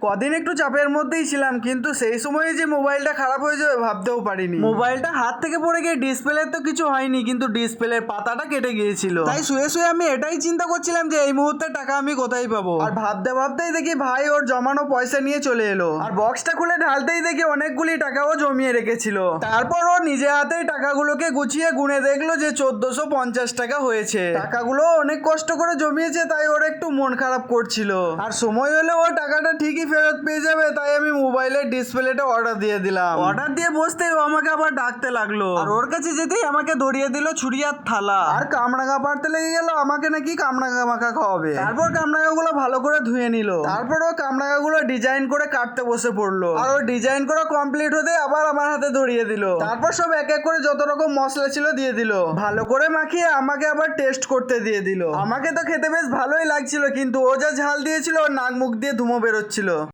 কদিন একটু চাপের মধ্যেই ছিলাম, কিন্তু সেই সময়ে যে মোবাইলটা খারাপ হয়ে যাবে ভাবতেও পারিনি। মোবাইলটা হাত থেকে পড়ে গিয়ে ডিসপ্লে তো কিছু হয়নি, কিন্তু ডিসপ্লের পাতাটা কেটে গিয়েছিল। তাই শুয়ে শুয়ে আমি এটাই চিন্তা করছিলাম যে এই মুহূর্তে টাকা আমি কোথায় পাবো। আর ভাবতে ভাবতেই দেখি ভাই ওর জমানো পয়সা নিয়ে চলে এলো, আর বক্সটা খুলে ঢালতেই দেখি অনেকগুলি টাকাও জমিয়ে রেখেছিল। তারপর ও নিজে হাতেই টাকাগুলোকে গুছিয়ে গুনে দেখলো যে 1450 টাকা হয়েছে। টাকাগুলো অনেক কষ্ট করে জমিয়েছে, তাই ওর একটু মন খারাপ করছিল। আর সময় হলে ও টাকাটা ঠিকই ফেরত পেয়ে যাবে, তাই আমি মোবাইলের ডিসপ্লেটা অর্ডার দিয়ে দিলাম। অর্ডার দিয়ে বসতেই ও আমাকে আবার ডাকতে লাগলো, আর ওর কাছে যেতেই আমাকে ধরিয়ে দিল ছুরি আর থালা, আর কামরাঙা পাড়তে লেগে গেল আমাকে নাকি কামরাঙা মাখা খাওয়াবে। তারপর কামরাঙাগুলো ভালো করে ধুয়ে নিল, তারপর ও কামরাঙাগুলো ডিজাইন করে কাটতে বসে পড়লো, আর ও ডিজাইন করা কমপ্লিট হতে আবার আমার হাতে ধরিয়ে দিল। তারপর সব এক এক করে যত রকম মশলা ছিল দিয়ে দিল, ভালো করে মাখিয়ে আমাকে আবার টেস্ট করতে দিয়ে দিল। আমাকে তো খেতে বেশ ভালোই লাগছিল, কিন্তু ও যা ঝাল দিয়েছিল ওর নাক মুখ দিয়ে ধুমো বেরোচ্ছিল।